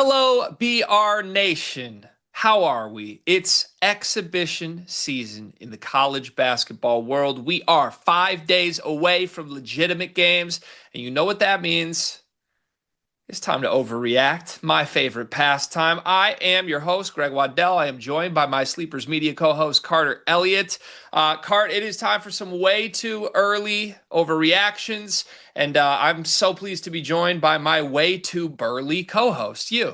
Hello, BR Nation. How are we? It's exhibition season in the college basketball world. We are 5 days away from legitimate games, and you know what that means. It's time to overreact, my favorite pastime. I am your host, Greg Waddell. I am joined by my Sleepers Media co-host, Carter Elliott. Cart, it is time for some way too early overreactions, and I'm so pleased to be joined by my way too burly co-host, you.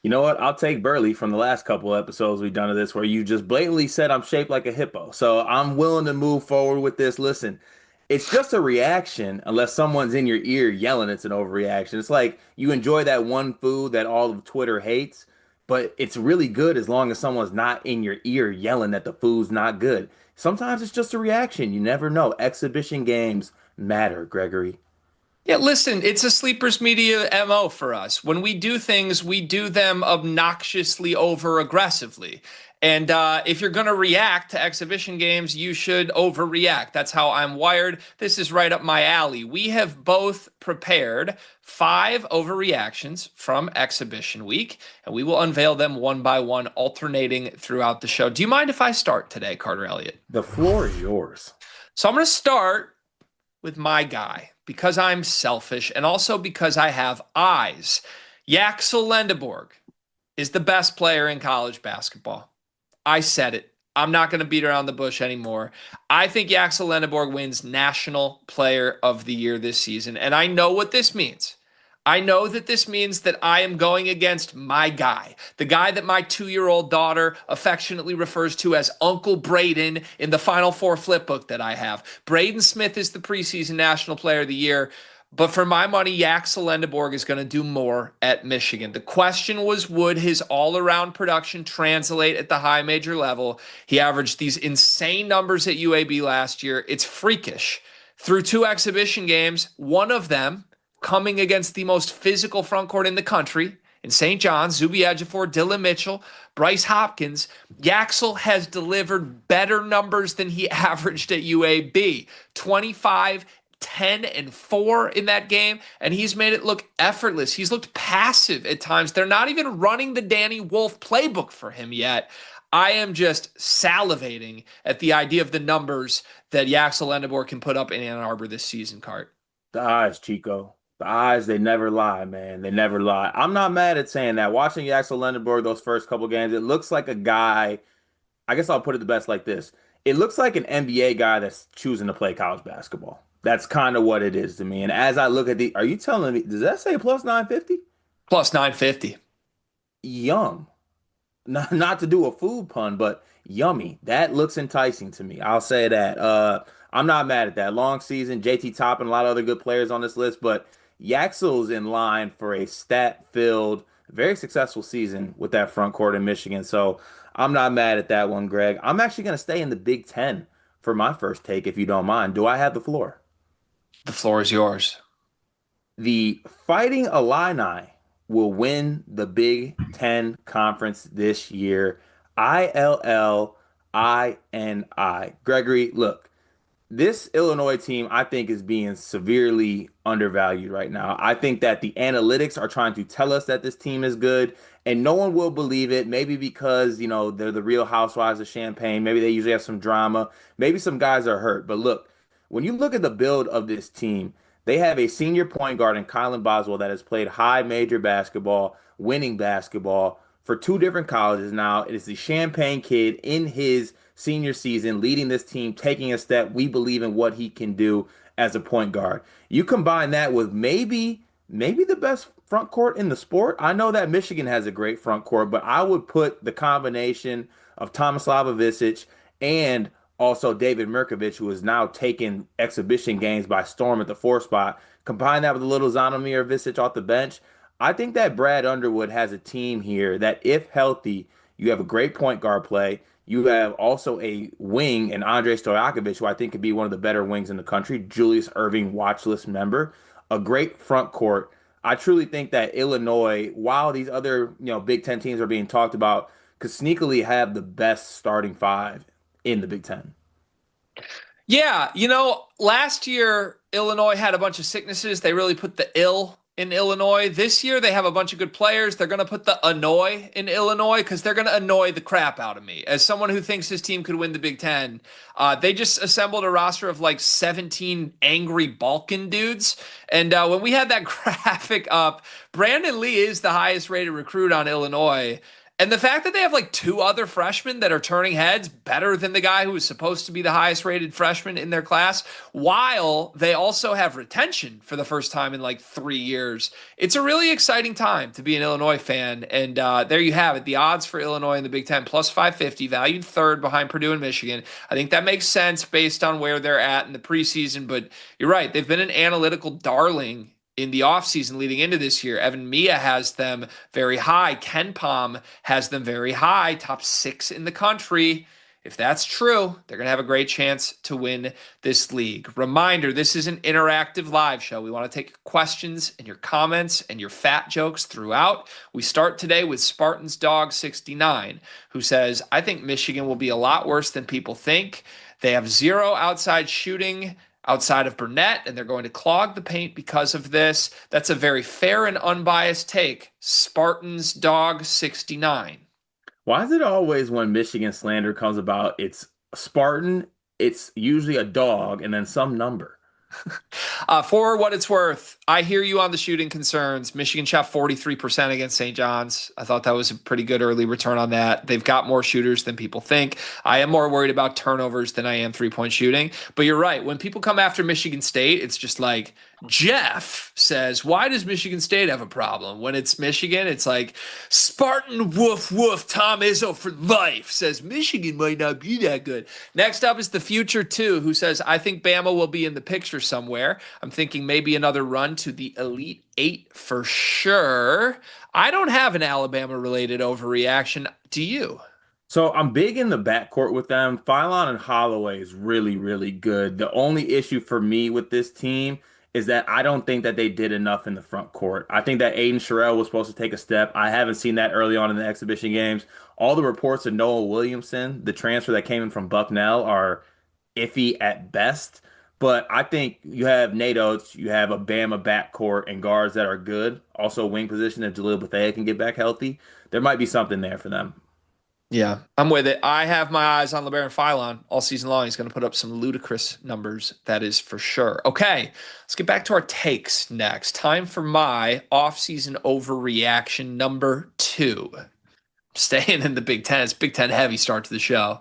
You know what? I'll take Burley from the last couple episodes we've done of this where you just blatantly said I'm shaped like a hippo. So I'm willing to move forward with this. Listen, it's just a reaction unless someone's in your ear yelling it's an overreaction. It's like you enjoy that one food that all of Twitter hates, but it's really good as long as someone's not in your ear yelling that the food's not good. Sometimes it's just a reaction. You never know. Exhibition games matter, Gregory. Yeah, listen, it's a sleepers media MO for us. When we do things, we do them obnoxiously over aggressively. And if you're going to react to exhibition games, you should overreact. That's how I'm wired. This is right up my alley. We have both prepared 5 overreactions from exhibition week, and we will unveil them one by one, alternating throughout the show. Do you mind if I start today, Carter Elliott? The floor is yours. So I'm going to start with my guy because I'm selfish and also because I have eyes. Yaxel Lendeborg is the best player in college basketball. I said it. I'm not going to beat around the bush anymore. I think Yaxel Lendeborg wins National Player of the Year this season, and I know what this means. I know that this means that I am going against my guy, the guy that my 2-year-old daughter affectionately refers to as Uncle Braden in the Final Four flip book that I have. Braden Smith is the preseason National Player of the Year, but for my money, Yaxel Lendeborg is going to do more at Michigan. The question was, would his all-around production translate at the high major level? He averaged these insane numbers at UAB last year. It's freakish. Through 2 exhibition games, one of them coming against the most physical front court in the country in St. John's, Zuby Ejiofor, Dylan Mitchell, Bryce Hopkins, Yaxel has delivered better numbers than he averaged at UAB. 25, 10, and 4 in that game, and he's made it look effortless. He's looked passive at times. They're not even running the Danny Wolf playbook for him yet. I am just salivating at the idea of the numbers that Yaxel Lendeborg can put up in Ann Arbor this season, Cart. The eyes, Chico. The eyes, they never lie, man. They never lie. I'm not mad at saying that. Watching Axel Lendenberg those first couple games, it looks like a guy. I guess I'll put it the best like this. It looks like an NBA guy that's choosing to play college basketball. That's kind of what it is to me. And as I look at are you telling me, does that say plus 950? Plus 950. Yum. Not to do a food pun, but yummy. That looks enticing to me. I'll say that. I'm not mad at that. Long season, JT Top and a lot of other good players on this list, but Yaxel's in line for a stat-filled, very successful season with that front court in Michigan. So I'm not mad at that one, Greg. I'm actually going to stay in the Big Ten for my first take, if you don't mind. Do I have the floor? The floor is yours. The Fighting Illini will win the Big Ten Conference this year. ILLINI. Gregory, look, this Illinois team, I think, is being severely undervalued right now. I think that the analytics are trying to tell us that this team is good, and no one will believe it. Maybe because, they're the Real Housewives of Champaign. Maybe they usually have some drama. Maybe some guys are hurt. But look, when you look at the build of this team, they have a senior point guard in Kylan Boswell that has played high major basketball, winning basketball for 2 different colleges now. It is the Champaign kid in his senior season, leading this team, taking a step. We believe in what he can do as a point guard. You combine that with maybe the best front court in the sport. I know that Michigan has a great front court, but I would put the combination of Tomislav Ivicic and also David Mirkovic, who is now taking exhibition games by storm at the 4 spot. Combine that with a little Zanomir Ivicic off the bench. I think that Brad Underwood has a team here that, if healthy, you have a great point guard play. You have also a wing and Andrei Stojakovic, who I think could be one of the better wings in the country. Julius Irving watch list member. A great front court. I truly think that Illinois, while these other Big Ten teams are being talked about, could sneakily have the best starting 5 in the Big Ten. Yeah, last year Illinois had a bunch of sicknesses. They really put the ill in Illinois. This year, they have a bunch of good players. They're going to put the annoy in Illinois because they're going to annoy the crap out of me. As someone who thinks his team could win the Big Ten, they just assembled a roster of like 17 angry Balkan dudes. And when we had that graphic up, Brandon Lee is the highest rated recruit on Illinois. And the fact that they have like two other freshmen that are turning heads better than the guy who was supposed to be the highest rated freshman in their class, while they also have retention for the first time in like 3 years. It's a really exciting time to be an Illinois fan. And there you have it. The odds for Illinois in the Big Ten plus 550, valued third behind Purdue and Michigan. I think that makes sense based on where they're at in the preseason. But you're right. They've been an analytical darling in the offseason leading into this year. Evan Mia has them very high. Ken Pom has them very high, top 6 in the country. If that's true, they're going to have a great chance to win this league. Reminder, this is an interactive live show. We want to take your questions and your comments and your fat jokes throughout. We start today with Spartans Dog 69, who says, I think Michigan will be a lot worse than people think. They have 0 outside shooting outside of Burnett, and they're going to clog the paint because of this. That's a very fair and unbiased take. Spartans Dog 69. Why is it always when Michigan slander comes about, it's Spartan, it's usually a dog and then some number? For what it's worth, I hear you on the shooting concerns. Michigan shot 43% against St. John's. I thought that was a pretty good early return on that. They've got more shooters than people think. I am more worried about turnovers than I am three-point shooting. But you're right. When people come after Michigan State, it's just like, Jeff says, why does Michigan State have a problem? When it's Michigan, it's like, Spartan woof woof, Tom Izzo for life says Michigan might not be that good. Next up is the Future 2, who says, I think Bama will be in the picture somewhere. I'm thinking maybe another run to the Elite 8 for sure. I don't have an Alabama-related overreaction. Do you? So I'm big in the backcourt with them. Phylon and Holloway is really, really good. The only issue for me with this team is that I don't think that they did enough in the front court. I think that Aiden Sherrill was supposed to take a step. I haven't seen that early on in the exhibition games. All the reports of Noah Williamson, the transfer that came in from Bucknell, are iffy at best. But I think you have Nate Oates, you have a Bama backcourt and guards that are good. Also wing position if Jaleel Bethea can get back healthy. There might be something there for them. Yeah, I'm with it. I have my eyes on LeBaron Philon all season long. He's going to put up some ludicrous numbers, that is for sure. Okay, let's get back to our takes next. Time for my offseason overreaction number 2. Staying in the Big Ten. It's Big Ten heavy start to the show.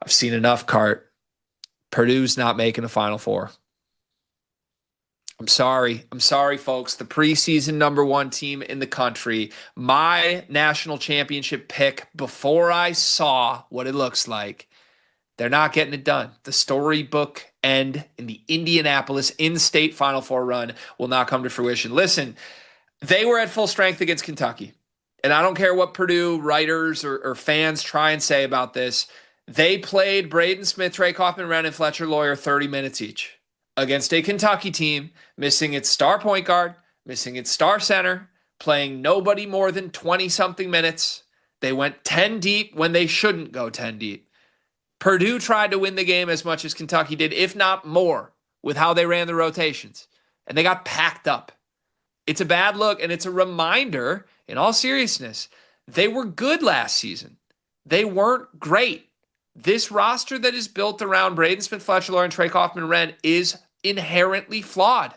I've seen enough, Cart. Purdue's not making a Final Four. I'm sorry. I'm sorry, folks. The preseason number 1 team in the country, my national championship pick before I saw what it looks like, they're not getting it done. The storybook end in the Indianapolis in-state Final Four run will not come to fruition. Listen, they were at full strength against Kentucky. And I don't care what Purdue writers or fans try and say about this. They played Braden Smith, Trey Kaufman-Renn, and Fletcher Lawyer 30 minutes each against a Kentucky team missing its star point guard, missing its star center, playing nobody more than 20-something minutes. They went 10 deep when they shouldn't go 10 deep. Purdue tried to win the game as much as Kentucky did, if not more, with how they ran the rotations. And they got packed up. It's a bad look, and it's a reminder, in all seriousness, they were good last season. They weren't great. This roster that is built around Braden Smith, Fletcher Lawyer, and Trey Kaufman-Renn is inherently flawed.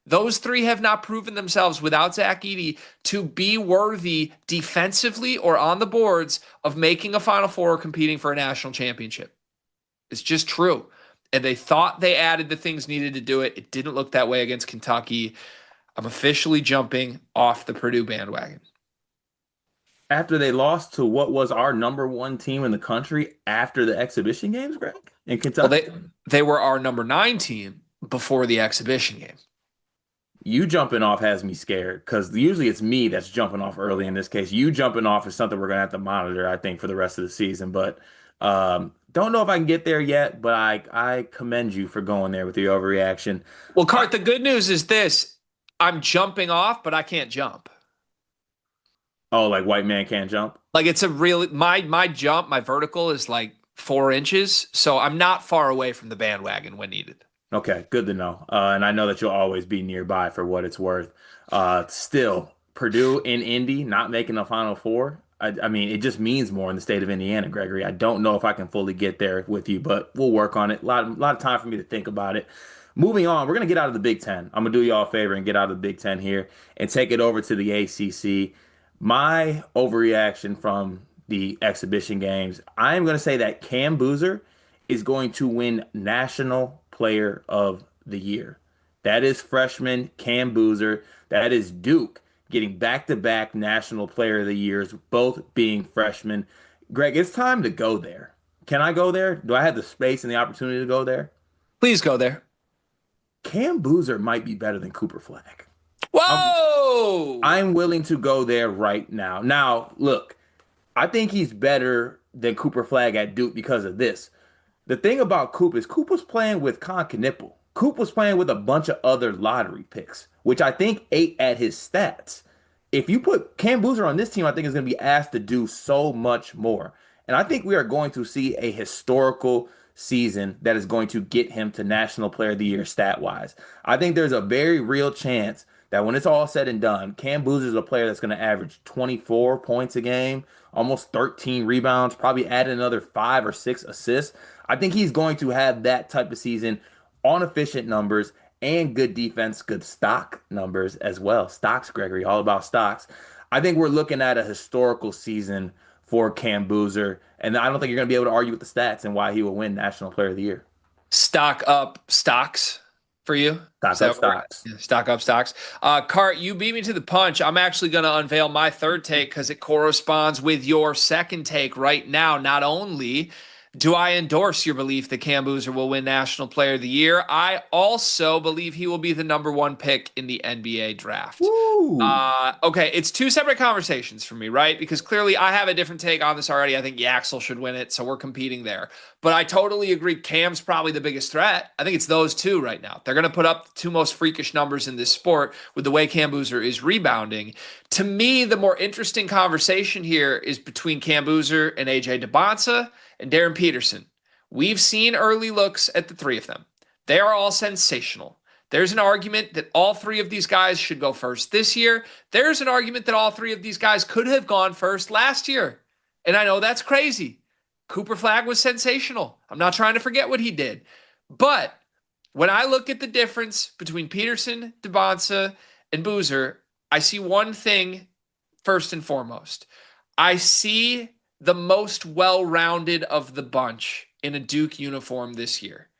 Those 3 have not proven themselves without Zach Edey to be worthy defensively or on the boards of making a Final Four or competing for a national championship. It's just true. And they thought they added the things needed to do it. It didn't look that way against Kentucky. I'm officially jumping off the Purdue bandwagon. After they lost to what was our number 1 team in the country after the exhibition games, Greg, in Kentucky? Well, they were our number 9 team before the exhibition game. You jumping off has me scared because usually it's me that's jumping off early in this case. You jumping off is something we're going to have to monitor, I think, for the rest of the season. But don't know if I can get there yet, but I commend you for going there with your overreaction. Well, Cart, the good news is this. I'm jumping off, but I can't jump. Oh, like white man can't jump? Like it's a real my jump, my vertical is like 4 inches, so I'm not far away from the bandwagon when needed. Okay, good to know. And I know that you'll always be nearby for what it's worth. Still, Purdue and Indy not making the Final Four. I mean, it just means more in the state of Indiana, Gregory. I don't know if I can fully get there with you, but we'll work on it. A lot of time for me to think about it. Moving on, we're gonna get out of the Big Ten. I'm gonna do y'all a favor and get out of the Big Ten here and take it over to the ACC. My overreaction from the exhibition games, I am gonna say that Cam Boozer is going to win National Player of the Year. That is freshman Cam Boozer. That is Duke getting back-to-back National Player of the Years, both being freshmen. Greg, it's time to go there. Can I go there? Do I have the space and the opportunity to go there? Please go there. Cam Boozer might be better than Cooper Flag. I'm Whoa! I'm willing to go there right now. Now, look, I think he's better than Cooper Flag at Duke because of this. The thing about Coop is Coop was playing with Con Knipple. Coop was playing with a bunch of other lottery picks, which I think ate at his stats. If you put Cam Boozer on this team, I think is going to be asked to do so much more. And I think we are going to see a historical season that is going to get him to National Player of the Year stat wise. I think there's a very real chance that when it's all said and done, Cam Boozer is a player that's going to average 24 points a game, almost 13 rebounds, probably add another 5 or 6 assists. I think he's going to have that type of season on efficient numbers and good defense, good stock numbers as well. Stocks, Gregory, all about stocks. I think we're looking at a historical season for Cam Boozer, and I don't think you're going to be able to argue with the stats and why he will win National Player of the Year. Stock up stocks for you. Is Stock up that what stocks. yeah, stock up stocks? Cart, you beat me to the punch. I'm actually going to unveil my third take because it corresponds with your second take right now. Not only do I endorse your belief that Cam Boozer will win National Player of the Year, I also believe he will be the number one pick in the NBA draft. Woo! Okay, it's two separate conversations for me, right? Because clearly I have a different take on this already. I think Yaxel should win it, so we're competing there. But I totally agree. Cam's probably the biggest threat. I think it's those two right now. They're going to put up the two most freakish numbers in this sport with the way Cam Boozer is rebounding. To me, the more interesting conversation here is between Cam Boozer and AJ Dybantsa and Darryn Peterson. We've seen early looks at the three of them. They are all sensational. There's an argument that all three of these guys should go first this year. There's an argument that all three of these guys could have gone first last year. And I know that's crazy. Cooper Flag was sensational. I'm not trying to forget what he did. But when I look at the difference between Peterson, Dybantsa, and Boozer, I see one thing first and foremost. I see the most well-rounded of the bunch in a Duke uniform this year.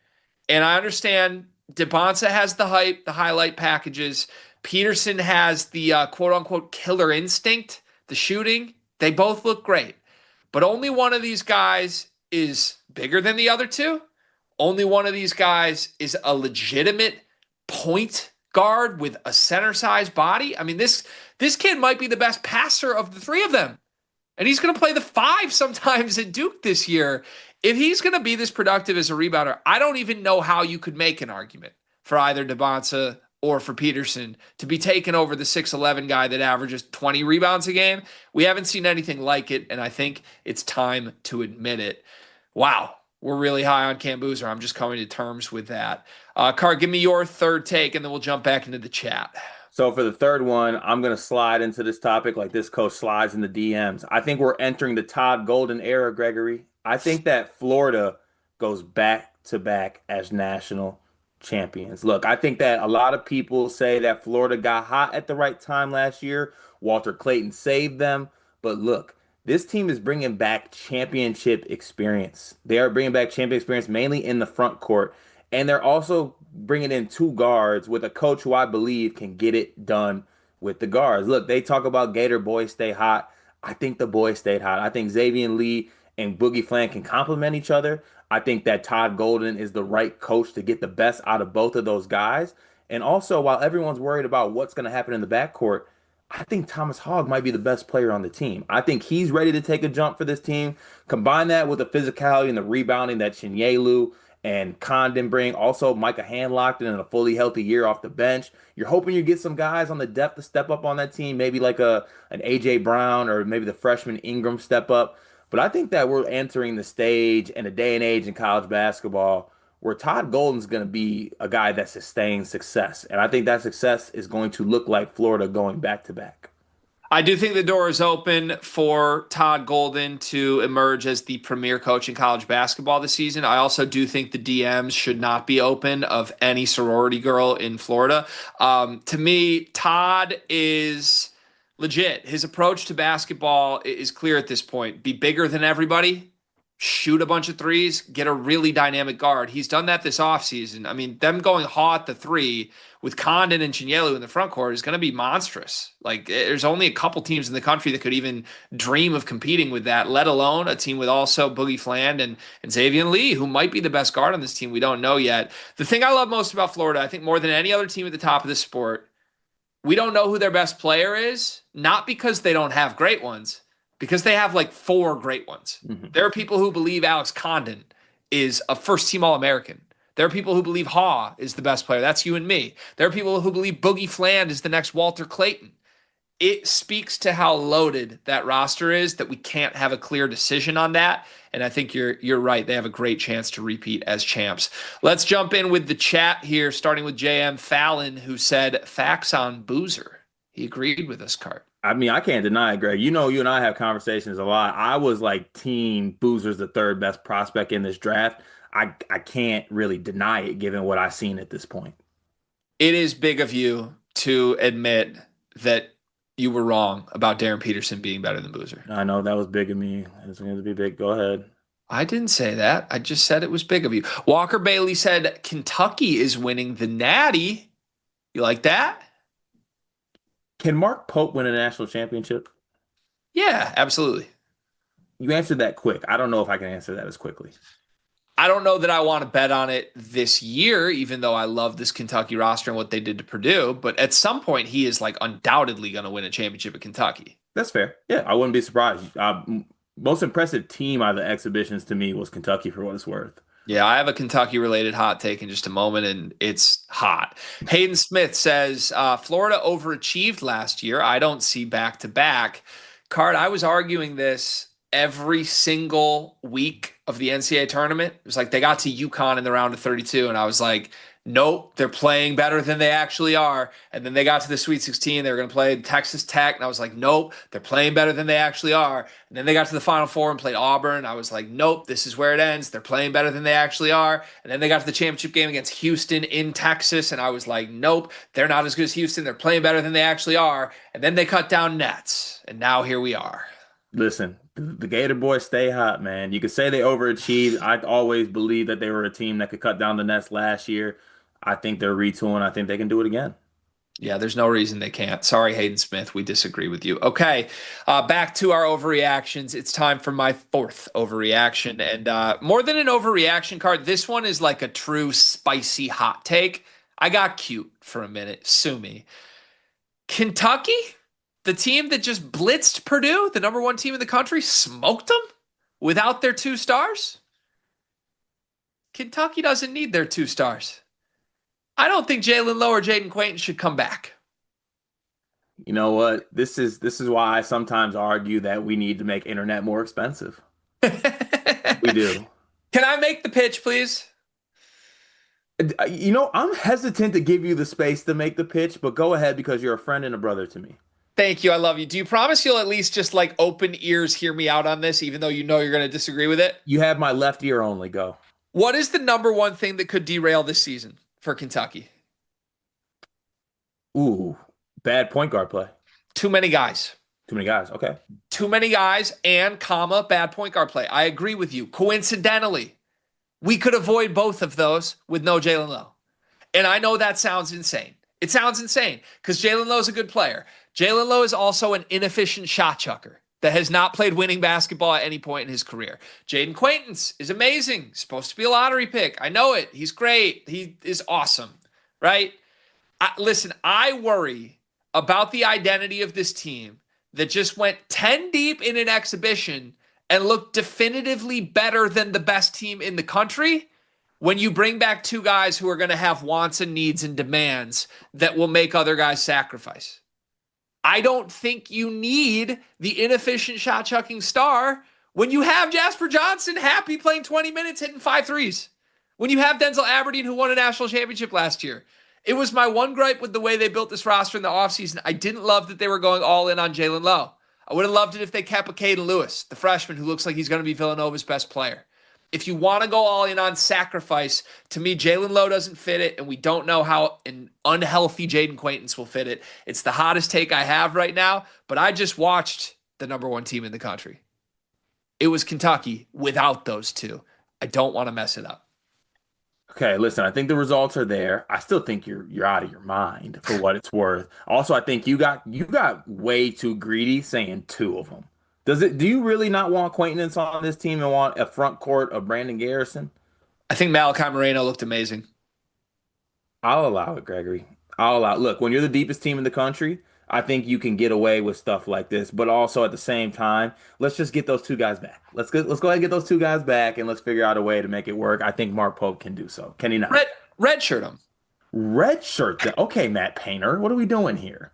And I understand Dybantsa has the hype, the highlight packages. Peterson has the quote-unquote killer instinct, the shooting. They both look great. But only one of these guys is bigger than the other two. Only one of these guys is a legitimate point guard with a center-sized body. I mean, this kid might be the best passer of the three of them. And he's going to play the five sometimes at Duke this year. If he's going to be this productive as a rebounder, I don't even know how you could make an argument for either Dybantsa or for Peterson to be taken over the 6'11 guy that averages 20 rebounds a game. We haven't seen anything like it, and I think it's time to admit it. Wow, we're really high on Cam Boozer. I'm just coming to terms with that. Car, give me your third take, and then we'll jump back into the chat. So for the third one, I'm going to slide into this topic like this coach slides in the DMs. I think we're entering the Todd Golden era, Gregory. I think that Florida goes back to back as national champions. Look, I think that a lot of people say that Florida got hot at the right time last year. Walter Clayton saved them. But look, this team is bringing back championship experience. They are bringing back championship experience mainly in the front court. And they're also bringing in two guards with a coach who I believe can get it done with the guards. Look, they talk about Gator boys stay hot. I think the boys stayed hot. I think Xavier Lee and Boogie Flan can complement each other. I think that Todd Golden is the right coach to get the best out of both of those guys. And also, while everyone's worried about what's going to happen in the backcourt, I think Thomas Hogg might be the best player on the team. I think he's ready to take a jump for this team. Combine that with the physicality and the rebounding that Shinyelu and Condon bring. Also, Micah Handlocked in a fully healthy year off the bench. You're hoping you get some guys on the depth to step up on that team, maybe like an AJ Brown or maybe the freshman Ingram step up. But I think that we're entering the stage and a day and age in college basketball where Todd Golden's going to be a guy that sustains success. And I think that success is going to look like Florida going back to back. I do think the door is open for Todd Golden to emerge as the premier coach in college basketball this season. I also do think the DMs should not be open of any sorority girl in Florida. To me, Todd is legit. His approach to basketball is clear at this point. Be bigger than everybody, shoot a bunch of threes, get a really dynamic guard. He's done that this offseason. I mean, them going hot the three with Condon and Chinyelu in the front court is going to be monstrous. Like, there's only a couple teams in the country that could even dream of competing with that, let alone a team with also Boogie Fland and Xavier Lee, who might be the best guard on this team. We don't know yet. The thing I love most about Florida, I think more than any other team at the top of this sport, we don't know who their best player is, not because they don't have great ones, because they have like 4 great ones. Mm-hmm. There are people who believe Alex Condon is a first-team All-American. There are people who believe Haw is the best player. That's you and me. There are people who believe Boogie Fland is the next Walter Clayton. It speaks to how loaded that roster is that we can't have a clear decision on that. And I think you're right. They have a great chance to repeat as champs. Let's jump in with the chat here, starting with JM Fallon, who said facts on Boozer. He agreed with us, Cart. I mean, I can't deny it, Greg. You know, you and I have conversations a lot. I was like team Boozer's the 3rd best prospect in this draft. I can't really deny it given what I've seen at this point. It is big of you to admit that you were wrong about Darryn Peterson being better than Boozer. I know that was big of me. It's going to be big. Go ahead. I didn't say that. I just said it was big of you. Walker Bailey said Kentucky is winning the Natty. You like that? Can Mark Pope win a national championship? Yeah, absolutely. You answered that quick. I don't know if I can answer that as quickly. I don't know that I want to bet on it this year, even though I love this Kentucky roster and what they did to Purdue. But at some point, he is like undoubtedly going to win a championship at Kentucky. That's fair. Yeah, I wouldn't be surprised. Most impressive team out of the exhibitions to me was Kentucky, for what it's worth. Yeah, I have a Kentucky-related hot take in just a moment, and it's hot. Hayden Smith says, Florida overachieved last year. I don't see back-to-back. Card, I was arguing this every single week of the NCAA tournament. It was like they got to UConn in the round of 32, and I was like, nope, they're playing better than they actually are. And then they got to the Sweet 16. They were going to play Texas Tech, and I was like, nope, they're playing better than they actually are. And then they got to the Final Four and played Auburn. I was like, nope, this is where it ends. They're playing better than they actually are. And then they got to the championship game against Houston in Texas, and I was like, nope, they're not as good as Houston. They're playing better than they actually are. And then they cut down nets, and now here we are. Listen, the Gator boys stay hot, man. You could say they overachieved. I always believed that they were a team that could cut down the nets last year. I think they're retooling. I think they can do it again. Yeah, there's no reason they can't. Sorry, Hayden Smith. We disagree with you. Okay, back to our overreactions. It's time for my 4th overreaction. And more than an overreaction card, this one is like a true spicy hot take. I got cute for a minute. Sue me. Kentucky, the team that just blitzed Purdue, the number 1 team in the country, smoked them without their 2 stars? Kentucky doesn't need their 2 stars. I don't think Jalen Lowe or Jaden Quainton should come back. You know what? This is why I sometimes argue that we need to make internet more expensive. We do. Can I make the pitch, please? You know, I'm hesitant to give you the space to make the pitch, but go ahead because you're a friend and a brother to me. Thank you. I love you. Do you promise you'll at least just like open ears hear me out on this, even though you know you're going to disagree with it? You have my left ear only. Go. What is the number 1 thing that could derail this season for Kentucky? Ooh, bad point guard play. Too many guys. Too many guys. Okay. Too many guys and bad point guard play. I agree with you. Coincidentally, we could avoid both of those with no Jalen Lowe. And I know that sounds insane. It sounds insane because Jalen Lowe is a good player. Jalen Lowe is also an inefficient shot chucker that has not played winning basketball at any point in his career. Jaden Quainton is amazing. Supposed to be a lottery pick. I know it. He's great. He is awesome, right? Listen, I worry about the identity of this team that just went 10 deep in an exhibition and looked definitively better than the best team in the country when you bring back 2 guys who are going to have wants and needs and demands that will make other guys sacrifice. I don't think you need the inefficient shot-chucking star when you have Jasper Johnson happy playing 20 minutes hitting 5 threes. When you have Denzel Aberdeen, who won a national championship last year. It was my one gripe with the way they built this roster in the offseason. I didn't love that they were going all in on Jalen Lowe. I would have loved it if they kept Caden Lewis, the freshman who looks like he's going to be Villanova's best player. If you want to go all in on sacrifice, to me, Jalen Lowe doesn't fit it, and we don't know how an unhealthy Jaden Quaintance will fit it. It's the hottest take I have right now, but I just watched the number one team in the country. It was Kentucky without those two. I don't want to mess it up. Okay, listen, I think the results are there. I still think you're out of your mind for what it's worth. Also, I think you got way too greedy saying two of them. Do you really not want Quaintance on this team and want a front court of Brandon Garrison? I think Malachi Moreno looked amazing. I'll allow it, Gregory. I'll allow it. Look, when you're the deepest team in the country, I think you can get away with stuff like this. But also at the same time, let's just get those two guys back. Let's go ahead and get those two guys back and let's figure out a way to make it work. I think Mark Pope can do so. Can he not? Red shirt him. Red shirt. Okay, Matt Painter. What are we doing here?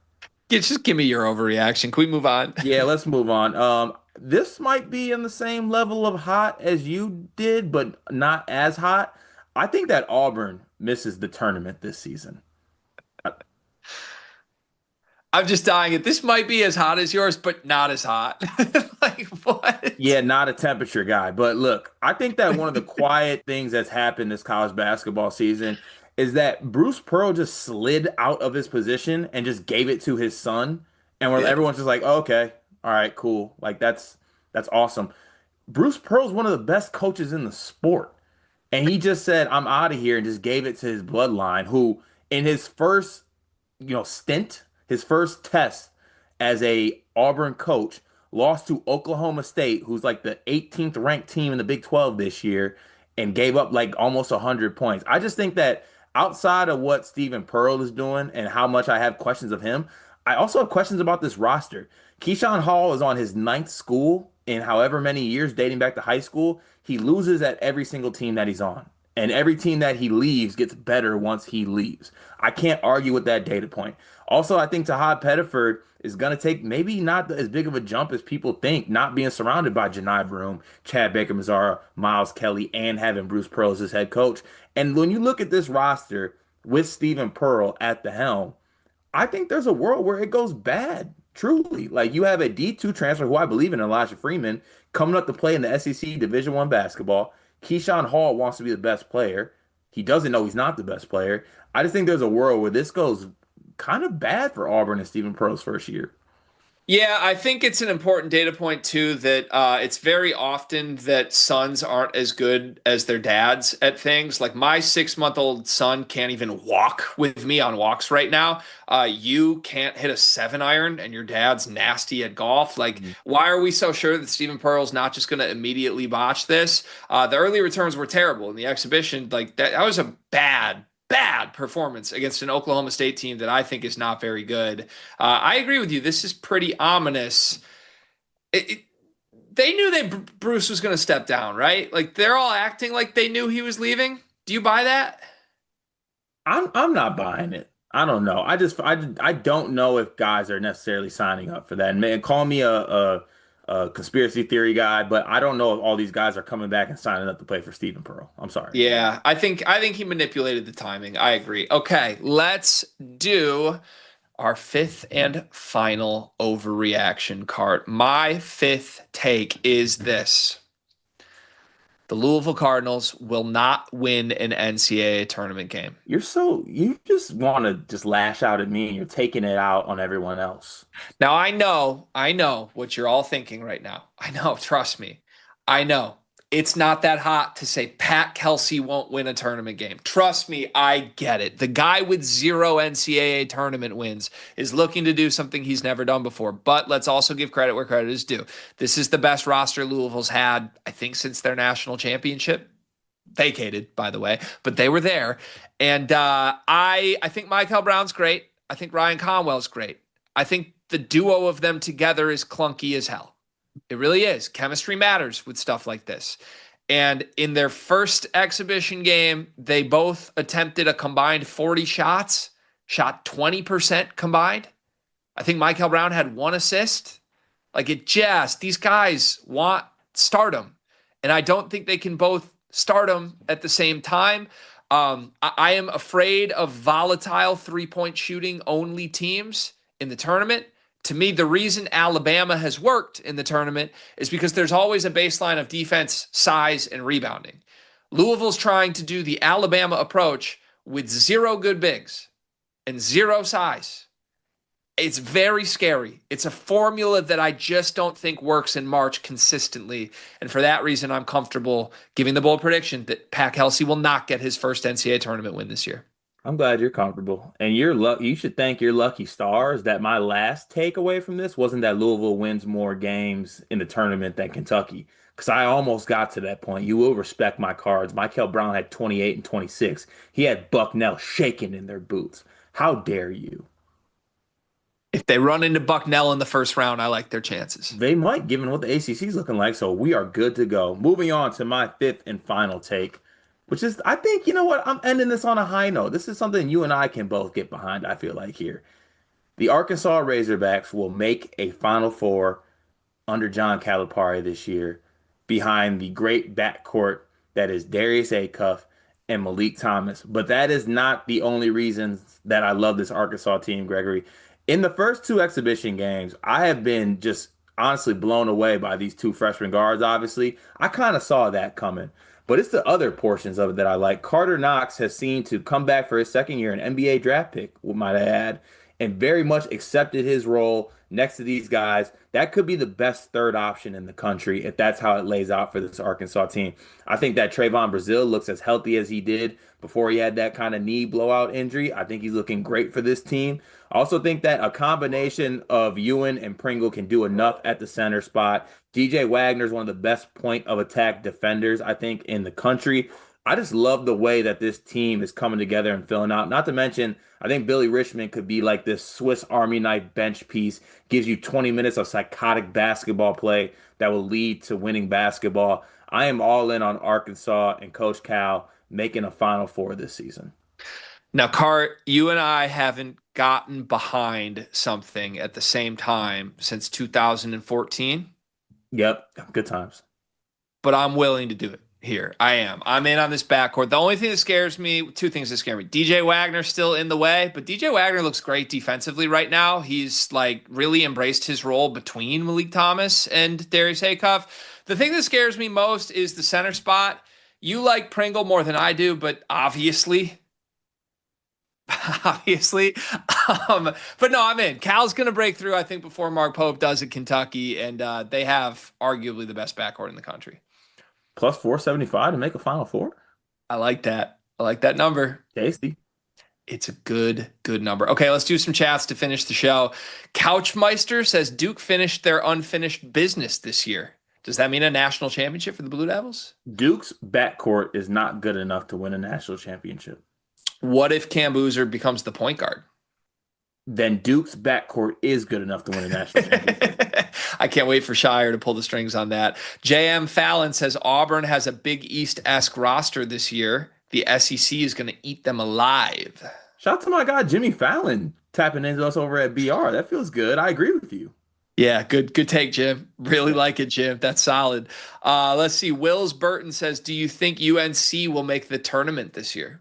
Just give me your overreaction. Can we move on? Yeah, let's move on. This might be in the same level of hot as you did, but not as hot. I think that Auburn misses the tournament this season. I'm just dying. This might be as hot as yours, but not as hot. Like, what? Yeah, not a temperature guy. But look, I think that one of the quiet things that's happened this college basketball season is that Bruce Pearl just slid out of his position and just gave it to his son. And where Yeah. everyone's just like, oh, okay, all right, cool. Like that's awesome. Bruce Pearl's one of the best coaches in the sport. And he just said, I'm out of here and just gave it to his bloodline, who in his first, stint, his first test as a Auburn coach, lost to Oklahoma State, who's like the 18th ranked team in the Big 12 this year, and gave up like almost 100 points. I just think that outside of what Stephen Pearl is doing and how much I have questions of him, I also have questions about this roster. Keyshawn Hall is on his ninth school in however many years dating back to high school. He loses at every single team that he's on. And every team that he leaves gets better once he leaves. I can't argue with that data point. Also, I think Tahad Pettiford is going to take maybe not as big of a jump as people think, not being surrounded by Janai Broome, Chad Baker-Mazara, Miles Kelly, and having Bruce Pearl as his head coach. And when you look at this roster with Stephen Pearl at the helm, I think there's a world where it goes bad, truly. Like you have a D2 transfer who I believe in, Elijah Freeman, coming up to play in the SEC Division I basketball. Keyshawn Hall wants to be the best player. He doesn't know he's not the best player. I just think there's a world where this goes kind of bad for Auburn and Stephen Pearl's first year. Yeah, I think it's an important data point too that it's very often that sons aren't as good as their dads at things. Like my 6-month-old son can't even walk with me on walks right now. You can't hit a 7-iron, and your dad's nasty at golf. Like, why are we so sure that Stephen Pearl's not just going to immediately botch this? The early returns were terrible in the exhibition. Like that was a bad performance against an Oklahoma State team that I think is not very good. I agree with you. This is pretty ominous. They knew that Bruce was going to step down, right? Like they're all acting like they knew he was leaving. Do you buy that? I'm not buying it. I don't know. I don't know if guys are necessarily signing up for that. And man, call me a conspiracy theory guy, but I don't know if all these guys are coming back and signing up to play for Stephen Pearl. I'm sorry. Yeah, I think he manipulated the timing. I agree. Okay, let's do our fifth and final overreaction card. My fifth take is this. The Louisville Cardinals will not win an NCAA tournament game. You just want to just lash out at me and you're taking it out on everyone else. Now, I know what you're all thinking right now. I know, trust me. I know. It's not that hot to say Pat Kelsey won't win a tournament game. Trust me, I get it. The guy with 0 NCAA tournament wins is looking to do something he's never done before. But let's also give credit where credit is due. This is the best roster Louisville's had, I think, since their national championship. Vacated, by the way, but they were there. And I think Michael Brown's great. I think Ryan Conwell's great. I think the duo of them together is clunky as hell. It really is. Chemistry matters with stuff like this. And in their first exhibition game, they both attempted a combined 40 shots, shot 20% combined. I think Michael Brown had 1 assist. Like these guys want stardom. And I don't think they can both start them at the same time. I am afraid of volatile three-point shooting only teams in the tournament. To me, the reason Alabama has worked in the tournament is because there's always a baseline of defense, size, and rebounding. Louisville's trying to do the Alabama approach with zero good bigs and zero size. It's very scary. It's a formula that I just don't think works in March consistently. And for that reason, I'm comfortable giving the bold prediction that Pat Kelsey will not get his first NCAA tournament win this year. I'm glad you're comfortable. And you should thank your lucky stars that my last takeaway from this wasn't that Louisville wins more games in the tournament than Kentucky. Because I almost got to that point. You will respect my cards. Michael Brown had 28 and 26. He had Bucknell shaking in their boots. How dare you? If they run into Bucknell in the first round, I like their chances. They might, given what the ACC is looking like. So we are good to go. Moving on to my fifth and final take, which is, I think, you know what? I'm ending this on a high note. This is something you and I can both get behind, I feel like here. The Arkansas Razorbacks will make a Final Four under John Calipari this year behind the great backcourt that is Darius Acuff and Malik Thomas. But that is not the only reason that I love this Arkansas team, Gregory. In the first two exhibition games, I have been just honestly blown away by these two freshman guards, obviously. I kind of saw that coming. But it's the other portions of it that I like. Carter Knox has seen to come back for his second year, an NBA draft pick, might I add, and very much accepted his role next to these guys. That could be the best third option in the country if that's how it lays out for this Arkansas team. I think that Trayvon Brazile looks as healthy as he did before he had that kind of knee blowout injury. I think he's looking great for this team. I also think that a combination of Ewan and Pringle can do enough at the center spot. DJ Wagner is one of the best point of attack defenders, I think, in the country. I just love the way that this team is coming together and filling out. Not to mention, I think Billy Richmond could be like this Swiss Army knife bench piece, gives you 20 minutes of psychotic basketball play that will lead to winning basketball. I am all in on Arkansas and Coach Cal making a Final Four this season. Now, Cart, you and I haven't gotten behind something at the same time since 2014. Yep, good times. But I'm willing to do it here. I am. I'm in on this backcourt. The only thing that scares me, two things that scare me. DJ Wagner's still in the way, but DJ Wagner looks great defensively right now. He's like really embraced his role between Malik Thomas and Darius Acuff. The thing that scares me most is the center spot. You like Pringle more than I do, but obviously. But no, I'm in. Cal's going to break through, I think, before Mark Pope does at Kentucky, and they have arguably the best backcourt in the country. Plus 475 to make a Final Four? I like that. I like that number. Tasty. It's a good number. Okay, let's do some chats to finish the show. Couchmeister says Duke finished their unfinished business this year. Does that mean a national championship for the Blue Devils? Duke's backcourt is not good enough to win a national championship. What if Cam Boozer becomes the point guard? Then Duke's backcourt is good enough to win a national championship. I can't wait for Shire to pull the strings on that. JM Fallon says Auburn has a Big East-esque roster this year. The SEC is going to eat them alive. Shout out to my guy Jimmy Fallon tapping into us over at BR. That feels good. I agree with you. Yeah, good take, Jim. Really like it, Jim. That's solid. Let's see. Wills Burton says, do you think UNC will make the tournament this year?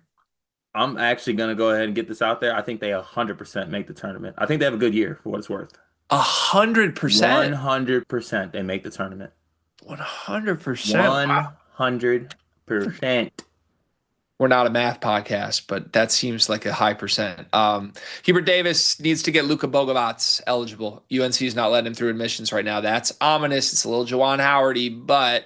I'm actually going to go ahead and get this out there. I think they 100% make the tournament. I think they have a good year for what it's worth. 100%? 100% they make the tournament. 100%? 100%. We're not a math podcast, but that seems like a high percent. Hubert Davis needs to get Luka Bogovac eligible. UNC is not letting him through admissions right now. That's ominous. It's a little Juwan Howardy, but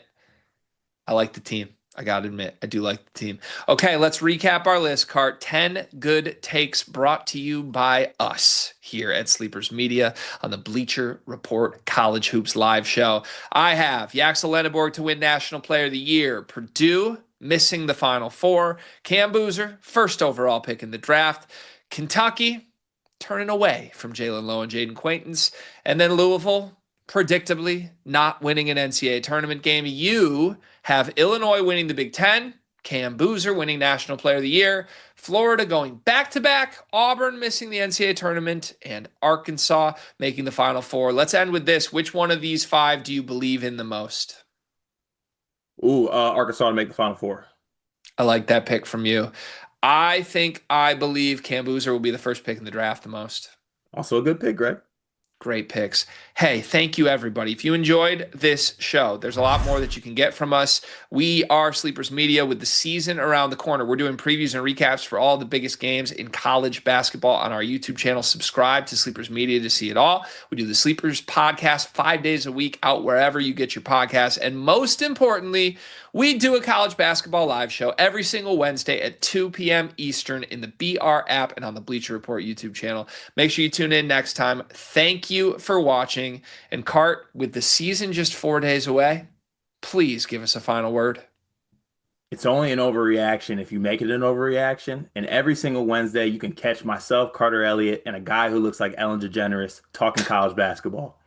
I like the team. I got to admit, I do like the team. Okay, let's recap our list, Cart. 10 good takes brought to you by us here at Sleepers Media on the Bleacher Report College Hoops live show. I have Yaxel Lenneborg to win National Player of the Year. Purdue missing the Final Four. Cam Boozer, first overall pick in the draft. Kentucky turning away from Jalen Lowe and Jaden Quaintance. And then Louisville, predictably, not winning an NCAA tournament game. You have Illinois winning the Big Ten, Cam Boozer winning National Player of the Year, Florida going back-to-back, Auburn missing the NCAA tournament, and Arkansas making the Final Four. Let's end with this. Which one of these five do you believe in the most? Ooh, Arkansas to make the Final Four. I like that pick from you. I believe Cam Boozer will be the first pick in the draft the most. Also a good pick, Greg. Great picks. Hey, thank you, everybody. If you enjoyed this show, there's a lot more that you can get from us. We are Sleepers Media with the season around the corner. We're doing previews and recaps for all the biggest games in college basketball on our YouTube channel. Subscribe to Sleepers Media to see it all. We do the Sleepers podcast 5 days a week out wherever you get your podcasts. And most importantly, we do a college basketball live show every single Wednesday at 2 p.m. Eastern in the BR app and on the Bleacher Report YouTube channel. Make sure you tune in next time. Thank you for watching. And Cart, with the season just 4 days away, please give us a final word. It's only an overreaction if you make it an overreaction. And every single Wednesday, you can catch myself, Carter Elliott, and a guy who looks like Ellen DeGeneres talking college basketball.